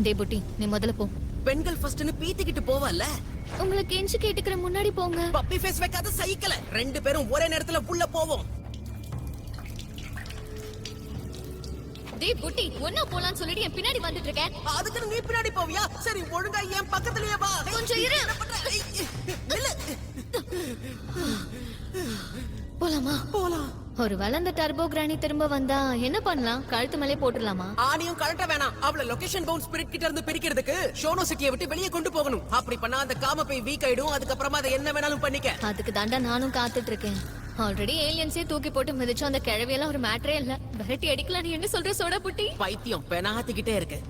டே புட்டி, நீ முதல்ல போ. பெண்கள் ஃபர்ஸ்ட்னு பீத்திக்கிட்டு போவல்ல. உங்களை கெஞ்சி கேட்டுக்கிற முன்னாடி போங்க. பப்பி ஃபேஸ் வைக்காத சைக்கிள. ரெண்டு பேரும் ஒரே நேரத்துல உள்ள போவோம். டே புட்டி, ஒண்ணா போலாம்னு சொல்லிட்டு என் பின்னாடி வந்துட்டு இருக்க. அதுக்கு நீ பின்னாடி போவியா? சரி ஒழுங்கா என் பக்கத்துலயே வா. கொஞ்சம் இரு. போலாமா? போலாம். ஒருவேளை அந்த டர்போ கிராணி திரும்ப வந்தா என்ன பண்ணலாம்? கழுத்து மேலே போட்டுடலாமா? ஆனியும் கழட்ட வேணாம். அவள லொகேஷன் பவுண்ட் ஸ்பிரிட் கிட்ட இருந்து பிரிக்கிறதுக்கு ஷோனோ சிட்டியை விட்டு வெளியே கொண்டு போகணும். அப்படி பண்ணா அந்த காம போய் வீக் ஆயிடும். அதுக்கப்புறமா அதை என்ன வேணாலும் பண்ணிக்க. அதுக்கு தாண்டா நானும் காத்துட்டு இருக்கேன். ஆல்ரெடி ஏலியன்ஸே தூக்கி போட்டு மிதிச்சோம். அந்த கிழவியெல்லாம் ஒரு மேட்டரே இல்ல. விரட்டி அடிக்கலாம். நீ என்ன சொல்ற சோடா புட்டி? பைத்தியம் பெனாத்திக்கிட்டே இருக்கு.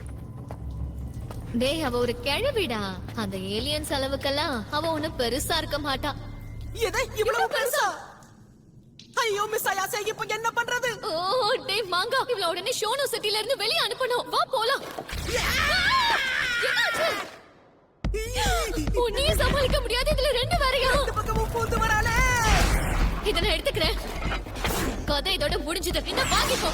டேய், அவ ஒரு கிழவிடா. அந்த ஏலியன்ஸ் அளவுக்கெல்லாம் அவ ஒண்ணு பெருசா இருக்க மாட்டா. எதை இவ்வளவு பெருசா? ஐயோ மிஸ் ஆயாசே, இப்போ என்ன பண்றது? ஓ டேய் மாங்கா, இவள உடனே ஷோனோ சிட்டில இருந்து வெளிய அனுப்பணும். வா போலாம். என்னாச்சு? உன்னையே சமாளிக்க முடியாது. இதுல ரெண்டு வேறையா? இந்த பக்கமும் பூந்து வராளே. இத நான் எடுத்துக்கிறேன். கதை இதோட முடிஞ்சது. இந்த வாங்கிக்கோ.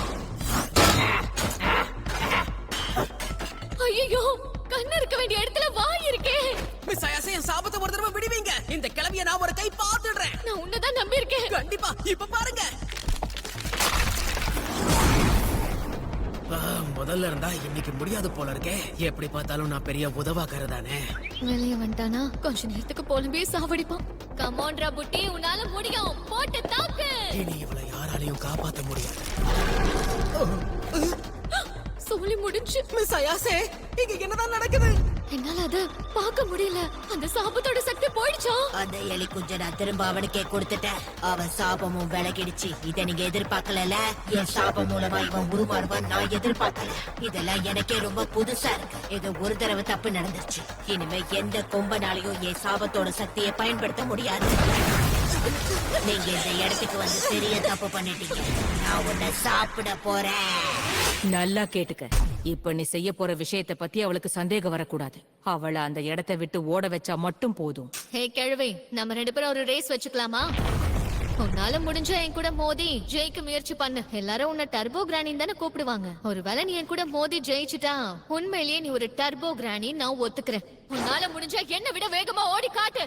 ஐயோ, கண்ணு இருக்க வேண்டிய இடத்துல வாய் இருக்கே. மிஸ் ஆயாசே, என் சாபத்தை ஒரு தடவை விடுவீங்க. இந்த கிளவிய நான் ஒரு கை பார்த்துடுறேன். நான் உன்னதான் நம்பி இருக்கேன். கண்டிப்பா. இப்ப பாருங்க. முதல்ல இருந்தா இன்னைக்கு முடியாது போல இருக்கே. எப்படி பார்த்தாலும் நான் பெரிய உதவாக்கறதானே. வெளிய வந்துட்டானா கொஞ்ச நேரத்துக்கு போலவே சாவடிப்பான். கமான்டா புட்டி, உன்னால முடியும். போட்டு தாக்கு. இனி இவளை யாராலையும் காப்பாத்த முடியாது. சொல்லி முடிஞ்சு. மிஸ் ஆயாசே, இங்க என்னதான் நடக்குது? என்னால அத பார்க்க முடியல. அந்த சாபத்தோட சக்தி போயிடுச்சா? அந்த எலி குஞ்ச நான் திரும்ப அவனுக்கே கொடுத்துட்டேன். அவன் சாபமும் விலகிடுச்சு. இதை நீங்க எதிர்பார்க்கல. என் சாபம் மூலமா இவன் உருமாறுவான் நான் எதிர்பார்க்கல. இதெல்லாம் எனக்கே ரொம்ப புதுசா இருக்கு. இது ஒரு தடவை தப்பு நடந்துருச்சு. இனிமே எந்த கொம்பனாலையும் என் சாபத்தோட சக்தியை பயன்படுத்த முடியாது. நீங்க இந்த இடத்துக்கு வந்து பெரிய தப்பு பண்ணிட்டீங்க. நான் உன்னை சாப்பிட போறேன். நல்லா கேட்டுக்க. இப்ப நீ செய்ய போற விஷயத்தை பத்தி அவளுக்கு சந்தேகம் வரக்கூடாது. அவளை அந்த இடத்தை விட்டு ஓட வச்சா மட்டும் போதும். ஹே கிழவி, நம்ம ரெண்டு பேரும் ஒரு ரேஸ் வச்சுக்கலாமா? உன்னால முடிஞ்ச என் கூட மோதி ஜெயிக்க முயற்சி பண்ணு. எல்லாரும் உன்னை டர்போ கிராணி தானே கூப்பிடுவாங்க. ஒருவேளை நீ என் கூட மோதி ஜெயிச்சுட்டா உண்மையிலேயே நீ ஒரு டர்போ கிராணி நான் ஒத்துக்கிறேன். உன்னால முடிஞ்ச என்ன விட வேகமா ஓடி காட்டு.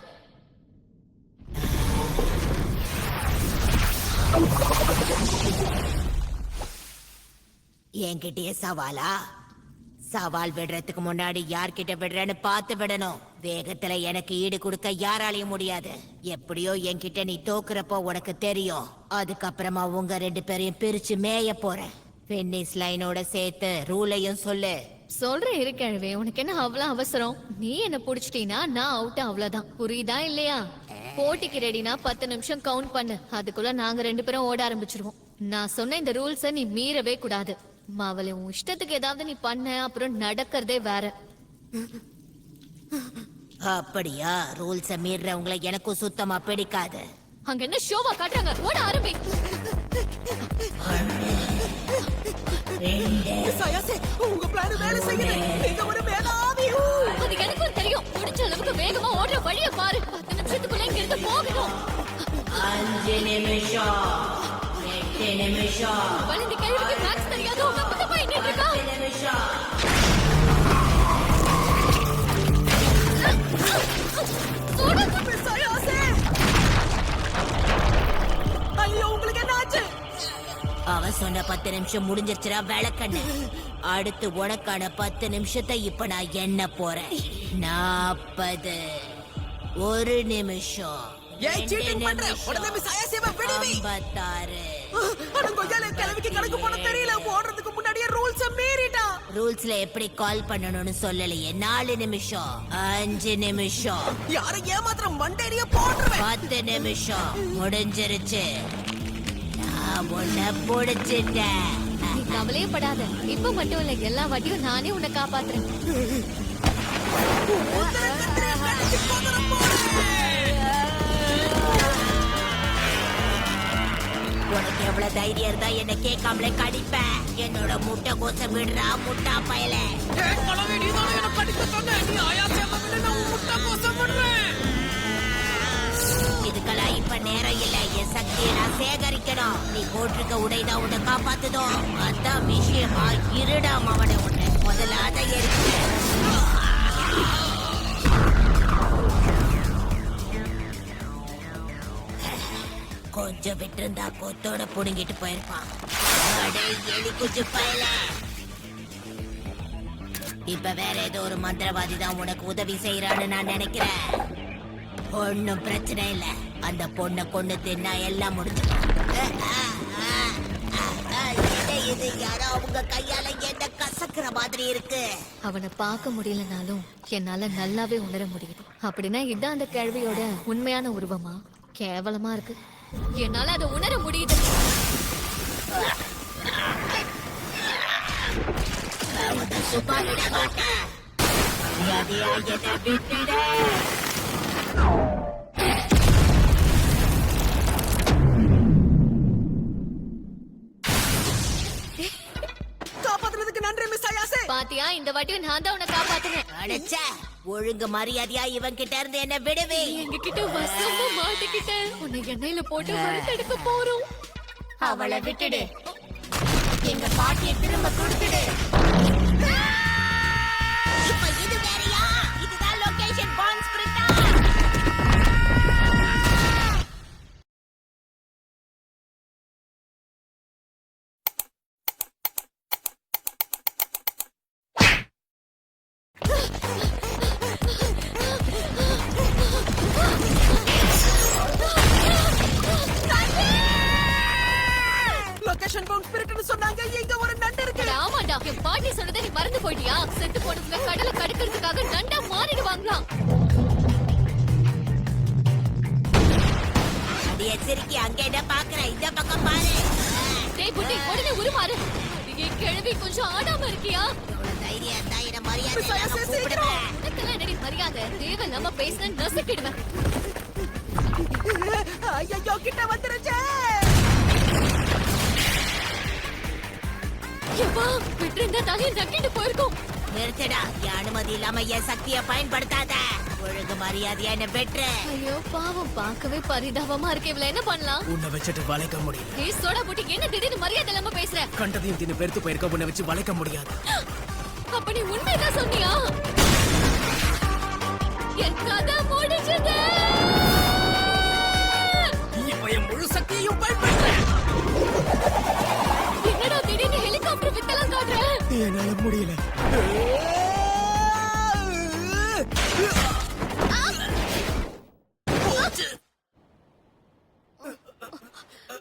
என்கிட்டயே சவாலா? சவால் விடுறதுக்கு முன்னாடி யார்கிட்ட விடுறேன்னு பார்த்து விடணும். வேகத்துல எனக்கு ஈடு கொடுக்க யாராலையும் முடியாது. எப்படியோ என்கிட்ட நீ தோக்குறப்போ உனக்கு தெரியும். அதுக்கப்புறமா உங்க ரெண்டு பேரையும் பிரிச்சு மேய போறேன். பினிஷ் லைனோட சேர்த்து ரூலையும் சொல்லு. சொல்றேன் இரு கிழவி, உனக்கு என்ன அவ்வளவு அவசரம்? நீ என்ன புடிச்சிட்டீனா நான் அவுட், அவ்வளவுதான். புரியுதா இல்லையா? போட்டிக்கு ரெடினா 10 நிமிஷம் கவுண்ட் பண்ணு. அதுக்குள்ள நாங்க ரெண்டு பேரும் ஓட ஆரம்பிச்சிருவோம். நான் சொன்ன இந்த ரூல்ஸ நீ மீறவே கூடாது. மாவளே, உன் இஷ்டத்துக்கு ஏதாவது நீ பண்ண அப்புறம் நடக்கிறதே வேற. அப்படியா? ரூல்ஸ மீறவங்களை எனக்கும் சுத்தமா பிடிக்காது. அங்க என்ன ஷோவா காட்டுறாங்க? ஓட ஆரம்பி. மிஸ் ஆயாசே, உங்க பிளான் வேலை செய்யுது. நீங்க ஒரு மேதாவி. அது எனக்கும் தெரியும். முடிஞ்ச அளவுக்கு வேகமா ஓடுற வழிய பாரு. 10 நிமிஷத்துக்குள்ள இங்க இருந்து போகணும். 5 நிமிஷம், 8 நிமிஷம், வலிந்து கேள்விக்கு மேக்ஸ் தெரியாது. உங்க பத்த போய் நின்று இருக்கா? 10 நிமிஷம். மிஸ் ஆயாசே, ஐயோ உங்களுக்கு என்ன ஆச்சு? அவ சொன்ன 10 நிமிஷம் முடிஞ்சிருச்சுடா விளக்கண்ணு. அடுத்து உனக்கான 10 நிமிஷத்தை இப்ப நான் எண்ண போறேன். 40, 1 நிமிஷம், ஏய், 2 cheating பண்ற. நிமிஷம், உடனே மிஸ் ஆயாசேவை விடுவி. 56. அட கொய்யால, கிளவிக்கு கணக்கு போட தெரியல. ஓடுறதுக்கு முன்னாடியே ரூல்ஸ மீறிட்டா. ரூல்ஸ்ல எப்படி கால் பண்ணணும்னு சொல்லலையே. 4 நிமிஷம், 5 நிமிஷம், யாரை ஏமாத்திர மண்டேரிய போடுறேன். 10 நிமிஷம் முடிஞ்சிருச்சு. நான் உன்னை புடிச்சிட்டேன். நீ கவலையே படாத. இப்ப மட்டும் இல்ல, எல்லா வாட்டியும் நானே உன்னை காப்பாத்துறேன். உனக்கு எவ்வளவு தைரியம் இருந்தா என்ன கேட்காமலே கடிப்ப? என்னோட முட்டை கோசம் விடுறா முட்டா பயல. இதுக்கெல்லாம் இப்ப நேரம் இல்ல. என் சக்தியை நான் சேகரிக்கணும். நீ போட்டிருக்க உடைதான் உன்னை காப்பாத்துதோ. அதான் விஷயமா. இருடாம அவனை உன்னை முதல்ல அதை எடுத்து கொஞ்சம் விட்டிருந்தா கொத்தோட புடுங்கிட்டு போயிருப்பான். அடே எலி குஞ்சு பயல. இப்ப வேற ஏதோ ஒரு மந்திரவாதி தான் உனக்கு உதவி செய்யறான்னு நான் நினைக்கிறேன். ஒண்ணும் பிரச்சனை இல்ல, அந்த பொண்ணை கொண்டு தின்னா எல்லாம் முடிஞ்சிடும். இது யாரோ அவங்க கையால என்ன கசக்குற மாதிரி இருக்கு. அவனை பார்க்க முடியலனாலும் என்னால நல்லாவே உணர முடியுது. அப்படின்னா இதான் அந்த கேள்வியோட உண்மையான உருவமா? கேவலமா இருக்கு. என்னால அதை உணர முடியுது. சும்மா விட மாட்டேன். மரியாதையா என்னை விட்டுடு. காப்பாத்துறதுக்கு நன்றி மிஸ் அயாசே. பாத்தியா, இந்த வாட்டி நான் தான் உன்னை காப்பாத்துறேன். அடச்சே, ஒழுங்கு மரியாதையா இவன் கிட்ட இருந்து என்ன விடுவே. எங்க கிட்ட வசமா மாட்டிக்கிட்ட. உன்னை எண்ணெயில போட்டு வறுத்தெடுக்க போறோம். அவளை விட்டுடு. எங்க பாட்டியை திரும்ப கொடுத்துடு. இப்ப இது வேறயா? இதுதான் லொகேஷன் பாண்ட் ஸ்பிரிட்டா? லொகேஷன் பவுண்ட் ஸ்பிரிட்னு சொன்னாங்க. இங்க ஒரு நண்டு இருக்கு. அட ஆமாடா, என் பாட்டி சொன்னதை நீ மறந்து போயிட்டியா? செத்து போனவங்க கடலை கடக்கிறதுக்காக நண்டா மாறிடுவாங்களாம். அது எச்சரிக்கை. அங்க என்ன பாக்குற? இந்த பக்கம் பாரு. டேய் புட்டி, உடனே உருமாறு. என் கிழவி கொஞ்சம் ஆடாம இருக்கியா? எவ்வளவு தைரியம் இருந்தா என்ன மரியாதை மிஸ் அயாசே, இல்லாம கூப்பிடுவேன். உனக்கெல்லாம் என்னடி மரியாதை? தேவையில்லாம பேசின நசுக்கிடுவேன். ஐயோ, கிட்ட வந்துருச்சே. எப்பா, விட்டிருந்தா தலையை நக்கிட்டு போயிருக்கோம். நிறுத்தடா. என் அனுமதி இல்லாம என் சக்தியை பயன்படுத்தாத. ஒழுங்கு மரியாதையா என்ன பெற்று. ஐயோ பாவம், பார்க்கவே பரிதாபமா இருக்கு. இவள என்ன பண்ணலாம்? உன்னை வச்சுட்டு வளைக்க முடியல. ஏய் சோடா புட்டி, என்ன திடீர்னு மரியாதை இல்லாம பேசுற? கண்டதையும் தின்னு பெருத்து போயிருக்க. உன்னை வச்சு வளைக்க முடியாது. அப்ப நீ உண்மைதான் சொன்னியா? என் கதை முடிஞ்சது. இப்ப என் முழு சக்தியையும் பயன்படுத்துறேன். என்னடா திடீர்னு ஹெலிகாப்டர் வித்தலாம் காட்டுற? என்னால முடியல.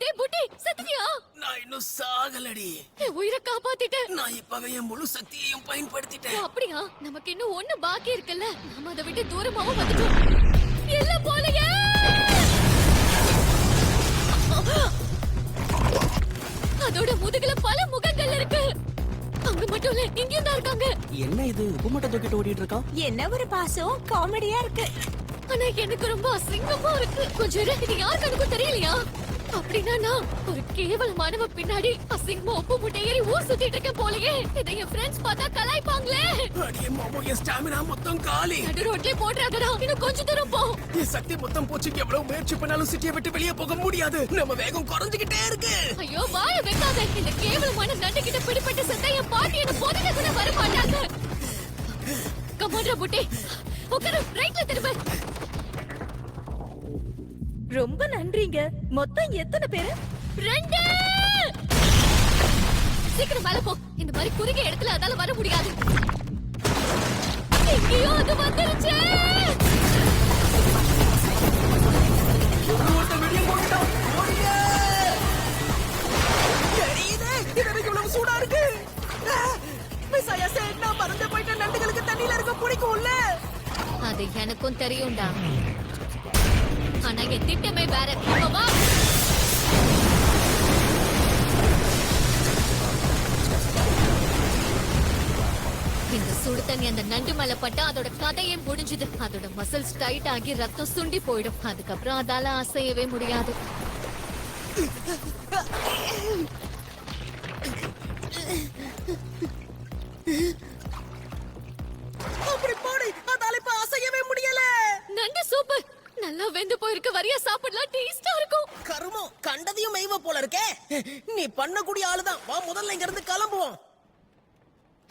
டேய் புட்டி, செத்துட்டியா? நான் இன்னும் சாகலடி. என் உயிரை காப்பாத்திட்ட. நான் இப்பவே என் முழு சக்தியையும் பயன்படுத்திட்டேன். அப்படியா? நமக்கு இன்னும் ஒண்ணு பாக்கி இருக்குல்ல. நாம அதை விட்டு தூரமாவும் வந்துட்டோம். எல்லாம் போலையே. அதோட முதுகுல பல முகங்கள் இருக்கு. அங்க மட்டும் இல்ல, இங்கேயும் தான் இருக்காங்க. என்ன இது? உப்புமட்டை தூக்கிட்டு ஓடிட்டு இருக்கான். என்ன ஒரு பாசம், காமெடியா இருக்கு. ஆனா எனக்கு ரொம்ப அசிங்கமா இருக்கு. கொஞ்சம் இரு, இது யார் கணக்கும் தெரியலையா? அப்படின்னா நான் ஒரு கேவலமானவ பின்னாடி அசிங்கமா உப்பு முட்டை ஏறி ஊர் சுத்திட்டு இருக்கேன் போலயே. இதை என் ஃப்ரெண்ட்ஸ் பார்த்தா கலாய்ப்பாங்களே. அடியே மாமா, என் ஸ்டாமினா மொத்தம் காலி. நடு ரோட்லயே போடுறாங்கடா. இன்னும் கொஞ்ச தூரம் போ. என் சக்தி மொத்தம் போச்சு. எவ்வளவு முயற்சி பண்ணாலும் சிட்டியை விட்டு வெளியே போக முடியாது. நம்ம வேகம் குறைஞ்சுகிட்டே இருக்கு. ஐயோ வாய வைக்காத. இந்த கேவலமான நண்டு கிட்ட பிடிப்பட்டு செத்த என் பாட்டி என்ன போதுங்க கூட வர மாட்டாங்க. கமாண்டா புட்டி, உட்காரு. ரைட்ல திரும்ப. ரொம்ப நன்றிங்க. மொத்தம் எத்தனை பேரு? 2. சீக்கிரம் மேல போ. இந்த மாதிரி குறுகிய இடத்துல அதால வர முடியாது. எங்கேயோ அது வந்துருச்சு. ஒருத்தன் வெளியே போயிட்டான். ஓடுங்க. எரியுது. இது எனக்கு இவ்வளவு சூடா இருக்கு. மிஸ் அயாசே, நான் மறந்து போயிட்ட. நண்டுகளுக்கு தண்ணியில இருக்க பிடிக்கும்ல. அது எனக்கும் தெரியும்டா. ஆனா என் திட்டமே வேற. இப்ப வா. இந்த சுடு தண்ணி அந்த நண்டு மேல பட்டா அதோட கதையே முடிஞ்சுது. அதோட மசில்ஸ் டைட் ஆகி ரத்தம் சுண்டி போயிடும். அதுக்கப்புறம் அதால அசையவே முடியாது. அப்படி போடு. அதால இப்ப அசையவே முடியல. நண்டு சூப்பர். நல்லா வெந்து போயிருக்கு. வரியா சாப்பிடலாம். டேஸ்டா இருக்கும். கருமம், கண்டதையும் மெய்வ போல இருக்கே. நீ பண்ணக்கூடிய ஆளுதான். வா, முதல்ல இங்க இருந்து கிளம்புவோம்.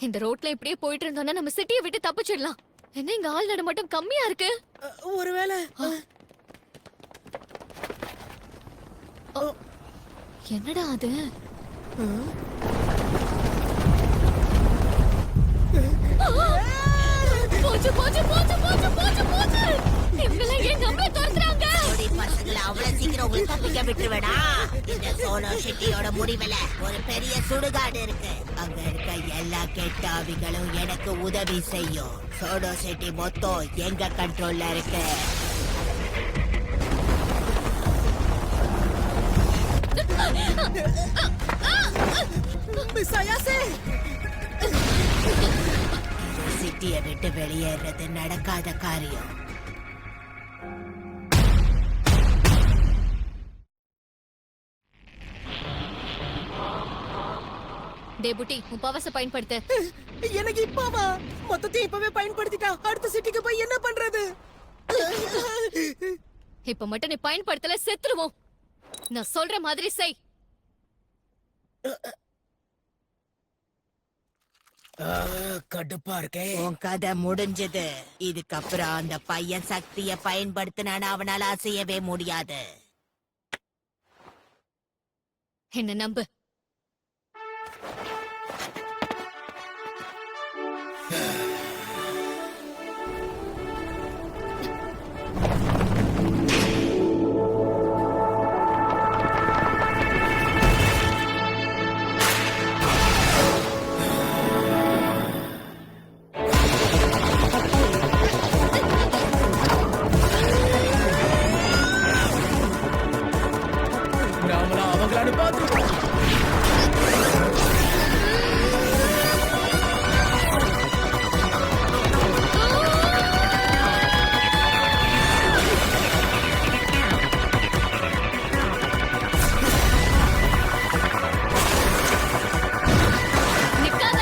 இந்த ரோட்ல இப்படியே போயிட்டு இருந்தோம்னா நம்ம சிட்டியை விட்டு தப்பிச்சிடலாம். என்ன இங்க ஆள் நடமாட்டம் கம்மியா இருக்கு? ஒருவேளை என்னடா அது? போச்சு போச்சு போச்சு போச்சு போச்சு போச்சு. இவங்கள ஏன் நம்மள துரத்துறாங்க? ஓடி பசங்களை அவ்வளவு சீக்கிரம் உங்களுக்கு தப்பிக்க விட்டுருவேனா? இந்த சோனோ செட்டியோட முடிவுல ஒரு பெரிய சுடுகாடு இருக்கு. அங்க இருக்க எல்லா கெட்ட ஆவிகளும் எனக்கு உதவி செய்யும். சோனோ செட்டி மொத்தம் எங்க கண்ட்ரோல்ல இருக்கு. மிஸ் அயாசே, சிட்டியை விட்டு வெளியேறது நடக்காத காரியம். டே புட்டி, உன் பவர்ஸ பயன்படுத்து. எனக்கு இப்பவா? மொத்தத்தையும் இப்பவே பயன்படுத்திட்டா அடுத்த சிட்டிக்கு போய் என்ன பண்றது? இப்ப மட்டும் நீ பயன்படுத்தல செத்துருவோம். நான் சொல்ற மாதிரி செய். கடுப்பா இருக்கே. உன் கதை முடிஞ்சது. இதுக்கப்புறம் அந்த பையன் சக்தியை பயன்படுத்தினான அவனால அசையவே முடியாது. என்ன நம்பு. நாமளா அவங்களான்னு பார்த்துருக்கோம். நிக்காத.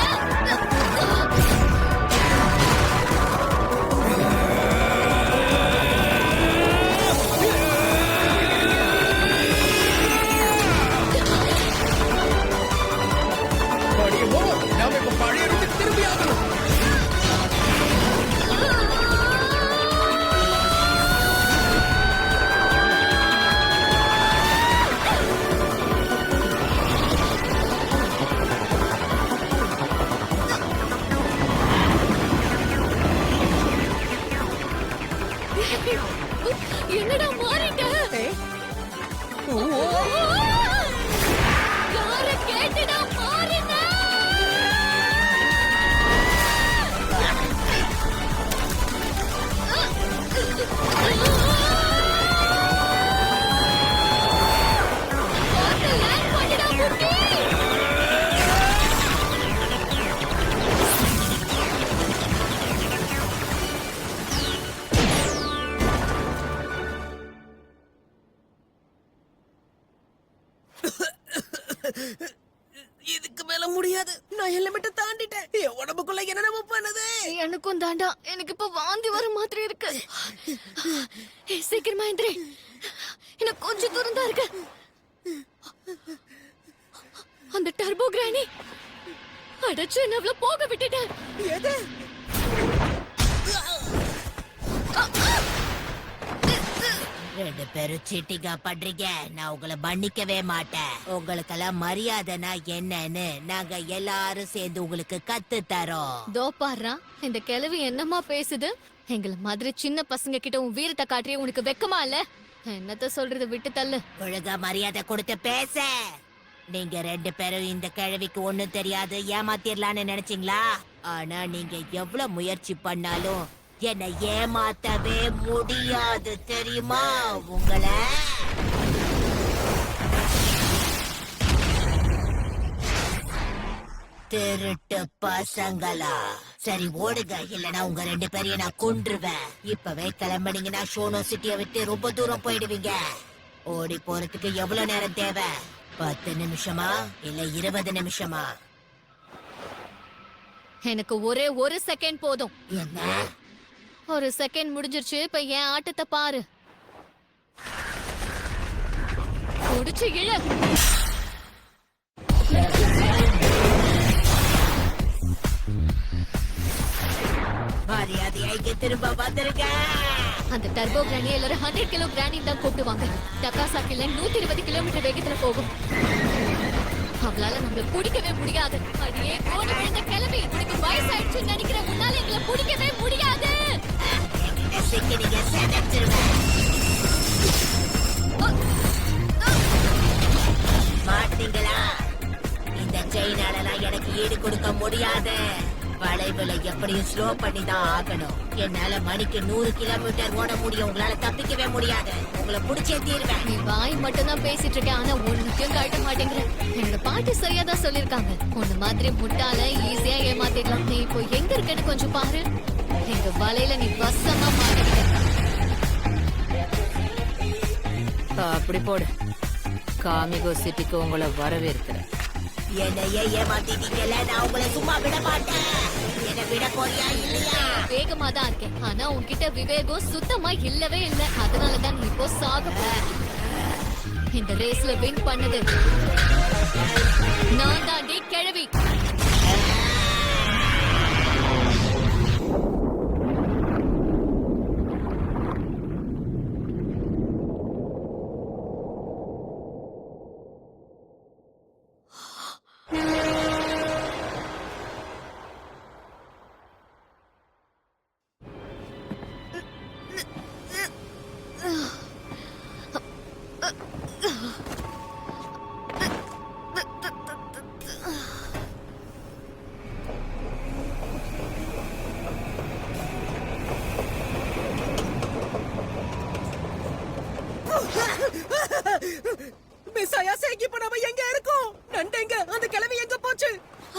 படியுமோ, நாம இப்ப பழைய ரூட்டுக்கு திரும்பி ஆகணும். என்னடா மாறிட்ட? யார கேட்டுடா மாறின? பார்த்து land பண்ணுடா புட்டி. இதுக்கு மேல முடியாது. நான் ஹெல்மெட்டை தாண்டிட்டேன். என் உடம்புக்குள்ள என்னென்ன பண்ணுது? எனக்கும் தாண்டா. எனக்கு இப்ப வாந்தி வர மாதிரி இருக்கு. ஏய், சீக்கிரமா எந்திரி. எனக்கு கொஞ்சம் தூரம் தான் இருக்கு. அந்த டர்போ கிரானி அடைச்சு என்ன அவ்வளவு போக விட்டுட்டேன். எது? ரெண்டு பேரும் சீட்டிங்கா பண்றீங்க. நான் உங்களை மன்னிக்கவே மாட்டேன். உங்களுக்கெல்லாம் மரியாதைனா என்னன்னு நாங்க எல்லாரும் சேர்ந்து உங்களுக்கு கத்து தரோம். தோ பாருடா, இந்த கிழவி என்னமா பேசுது. எங்கள மாதிரி சின்ன பசங்க கிட்ட உன் வீரத்தை காட்டியே உனக்கு வெக்கமா இல்ல? என்னத்த சொல்றது, விட்டு தள்ளு. ஒழுங்கா மரியாதை கொடுத்து பேச. நீங்க ரெண்டு பேரும் இந்த கிழவிக்கு ஒண்ணும் தெரியாது ஏமாத்திரலான்னு நினைச்சீங்களா? ஆனா நீங்க எவ்வளவு முயற்சி பண்ணாலும் என்னை ஏமாத்தவே முடியாது தெரியுமா உங்களை? திருட்டு பசங்களா, சரி ஓடுங்க, இல்லனா உங்க ரெண்டு பேரையும் நான் கொன்றுவேன். இப்பவே கிளம்புனீங்கன்னா ஷோனோ சிட்டியை விட்டு ரொம்ப தூரம் போயிடுவீங்க. ஓடி போறதுக்கு எவ்வளவு நேரம் தேவை? 10 நிமிஷமா இல்ல 20 நிமிஷமா? எனக்கு ஒரே ஒரு செகண்ட் போதும். என்ன? ஒரு செகண்ட் முடிஞ்சிருச்சு. இப்ப என் ஆட்டத்தை பாரு. முடிச்சு இழ. மரியாதையா இங்க திரும்ப வந்திருக்க. அந்த டர்போ கிராணி எல்லாரும் 100 கிலோ கிராணி தான் கூப்பிடுவாங்க. டக்காசாக்கில 120 கிலோமீட்டர் வேகத்துல போகும். அவளால நம்மள பிடிக்கவே முடியாது. அடியே போன விழுந்த கிளம்பி உனக்கு வயசாயிடுச்சுன்னு நினைக்கிற உன்னால எங்களை பிடிக்கவே முடியாது. சிக்கினீங்க, செதச்சிருவேன். மாட்டீங்களா? இந்த செயினாலலாம் எனக்கு ஈடு கொடுக்க முடியாது. வளைவுல எப்படியும் ஸ்லோ பண்ணி தான் ஆகணும். என்னால மணிக்கு 100 கிலோமீட்டர் ஓட முடியும். உங்களால தப்பிக்கவே முடியாது. உங்களை புடிச்சே தீருவேன். நீ வாய் மட்டும் தான் பேசிட்டு இருக்க, ஆனா ஒண்ணுக்கும் கழட்ட மாட்டேங்கிற. என்னோட பாட்டி சரியா தான் சொல்லிருக்காங்க, உன்ன மாதிரி முட்டால ஈஸியா ஏமாத்திடலாம். நீ இப்போ எங்க இருக்கன்னு கொஞ்சம் பாரு. எங்க வலையில நீ வசமா மாட்டிக்கிட்ட. அப்படி போடு. காமிகோ சிட்டிக்கு உங்களை வரவேற்கிறேன். என்னையே ஏமாத்திட்டீங்கல்ல, நான் உங்களை சும்மா விட மாட்டேன். என்ன விட போறியா இல்லையா? வேகமா தான் இருக்கேன், ஆனா உன்கிட்ட விவேகம் சுத்தமா இல்லவே இல்ல. அதனாலதான் நீ இப்போ சாக போற. இந்த ரேஸ்ல வின் பண்ணது நான் தாண்டி கிழவி. மிஸ் அயாசே, இப்ப நாம எங்க இருக்கோம்? நண்டெங்க? அந்த கிழவி எங்க போச்சு?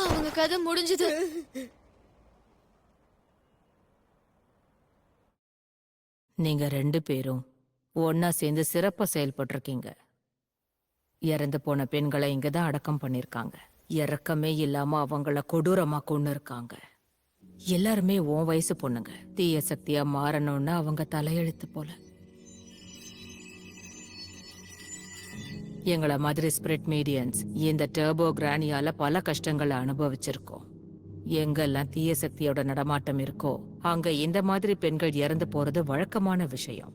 அவங்க கதை முடிஞ்சது. நீங்க 2 பேரும் ஒன்னா சேர்ந்து சிறப்பா செயல்பட்டிருக்கீங்க. இறந்து போன பெண்களை இங்கதான் அடக்கம் பண்ணிருக்காங்க. இறக்கமே இல்லாம அவங்கள கொடூரமா கொன்னு இருக்காங்க. எல்லாருமே உன் வயசு பொண்ணுங்க. தீய சக்தியா மாறணும்னு அவங்க தலையெழுத்து போல. எங்கள மாதிரி ஸ்பிரிட் மீடியன்ஸ் இந்த டர்போ கிரானியால பல கஷ்டங்களை அனுபவிச்சிருக்கோம். எங்கெல்லாம் தீய சக்தியோட நடமாட்டம் இருக்கோ அங்க இந்த மாதிரி பெண்கள் இறந்து போறது வழக்கமான விஷயம்.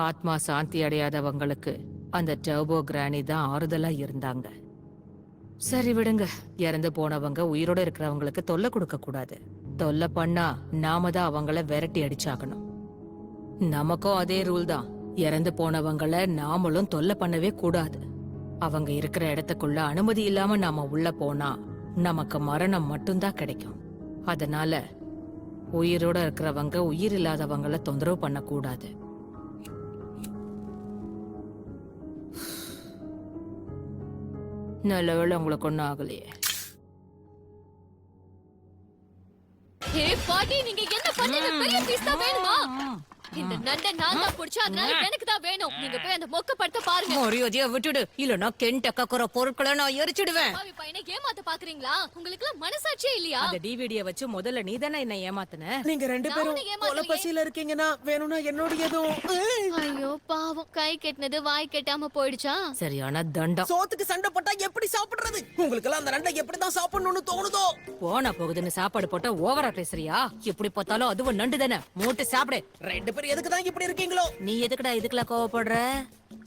ஆத்மா சாந்தி அடையாதவங்களுக்கு அந்த டர்போ கிரானி தான் ஆறுதலா இருந்தாங்க. சரி விடுங்க, இறந்து போனவங்க உயிரோட இருக்கிறவங்களுக்கு தொல்லை கொடுக்க கூடாது. தொல்லை பண்ணா நாம தான் அவங்கள விரட்டி அடிச்சாகணும். நமக்கும் அதே ரூல் தான். இறந்து போனவங்கள நாமளும் தொல்லை பண்ணவே கூடாது. அவங்க இருக்கிற இடத்துக்குள்ள அனுமதி இல்லாம நாம உள்ள போனா நமக்கு மரணம் மட்டும்தான் கிடைக்கும். அதனால உயிரோட இருக்கிறவங்க உயிர் இல்லாதவங்கள தொந்தரவு பண்ண கூடாது. நல்லவேளை உங்களுக்கு ஒண்ணும் ஆகலையே. ஹே பாட்டி, நீங்க என்ன பண்ணீங்க? பெரிய பீஸ் தான் வேணுமா? இந்த நண்டை நான் தான் புடிச்சா, அதனால எனக்கு தான் வேணும். நீங்க போய் அந்த மொக்க படத்தை பாருங்க. மரியாதையா விட்டுடு, இல்லனா கெண்ட கக்குற பொருட்களை நான் எரிச்சிடுவேன். பாவி பையனை ஏமாத்த பாக்குறீங்களா? உங்களுக்கு எல்லாம் மனசாட்சியே இல்லையா? அந்த டிவிடிய வச்சு முதல்ல நீ தானே என்ன ஏமாத்துன. நீங்க 2 நான் பேரும் உன்னை ஏமாத்தலையே. கொலை பசியில இருக்கீங்கன்னா வேணும்னா என்னோடயதும். ஐயோ பாவம், கை கெட்டினது வாய் கெட்டாம போயிடுச்சா? சரியான தண்டம். சோத்துக்கு சண்டை போட்டா எப்படி சாப்பிடுறது? உங்களுக்கு எல்லாம் அந்த நண்டை எப்படிதான் சாப்பிடணும்னு தோணுதோ? போனா போகுதுன்னு சாப்பாடு போட்டா ஓவரா பேசுறியா? எப்படி பார்த்தாலும் அதுவும் நண்டு தானே. மூட்டு சாப்பிடு. 2 பேரும் எதுக்கு தான் இப்படி இருக்கீங்களோ? நீ எதுக்குடா இதுக்குலாம் கோவப்படுற?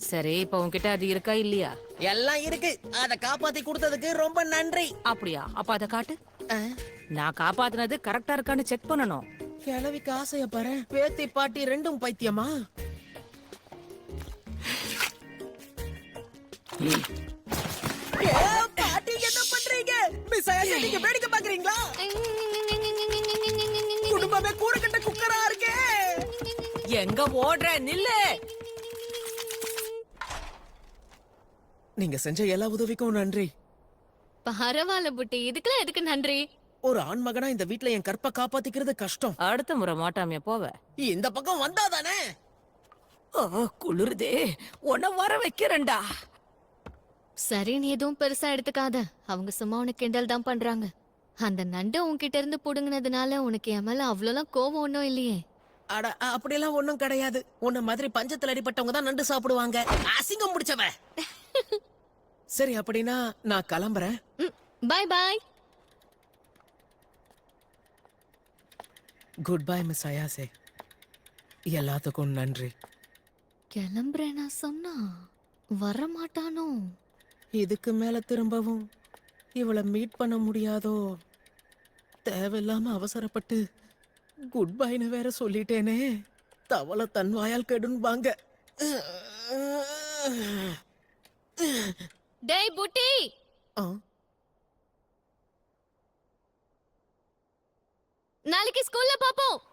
சரி, இப்ப உன்கிட்ட அது இருக்கா இல்லையா? எல்லாம் இருக்கு. அத காப்பாத்தி கொடுத்ததுக்கு ரொம்ப நன்றி. அப்படியா? அப்ப அத காட்டு. நான் காப்பாத்துனது கரெக்டா இருக்கான்னு செக் பண்ணணும். கிழவிக்கு ஆசைய பாரு. பேத்தி பாட்டி 2ம் பைத்தியமா? ஏ, பாட்டி என்ன பண்றீங்க? மிஸ் அயாசே, நீங்க வேடிக்கை பாக்குறீங்களா? குடும்பமே கூறுகட்ட குக்கரா இருக்கே. எங்க ஓடுற? நில்லு. நீங்க செஞ்ச எல்லா உதவிக்கும் நன்றி. பரவாயில்ல புட்டி, இதுக்கெல்லாம் எதுக்கு நன்றி? ஒரு ஆண் மகனா இந்த வீட்ல என் கற்பை காப்பாத்திக்கிறது கஷ்டம். அடுத்த முறை மாட்டாமே போவ. இந்த பக்கம் வந்தாதானே. குளிருதே, உன்னை வர வைக்கிறேன்டா. சரி, நீ எதுவும் பெருசா எடுத்துக்காத. அவங்க சும்மா உனக்கு கிண்டல் தான் பண்றாங்க. அந்த நண்டை உன்கிட்ட இருந்து புடுங்கினதுனால உனக்கு என் மேல அவ்வளவுலாம் கோவம் ஒன்னும் இல்லையே. அட, அப்படியெல்லாம் ஒண்ணும் கிடையாது. உன்ன மாதிரி பஞ்சத்துல அடிப்பட்டவங்க தான் நண்டு சாப்பிடுவாங்க. அசிங்கம் முடிச்சவ. சரி, அப்படின்னா நான் கிளம்புறேன். Bye bye. Goodbye miss Ayase. எல்லாத்துக்கும் நன்றி. கிளம்புறேனா சொன்னா வரமாட்டானோ? இதுக்கு மேல திரும்பவும் இவளை மீட் பண்ண முடியாதோ? தேவையில்லாம அவசரப்பட்டு குட் பைன்னு வேற சொல்லிட்டேனே. தவளை தன் வாயால் கெடுன்பாங்க. டேய் புட்டி, ஆ, நாளைக்கு ஸ்கூல்ல பாப்போம்.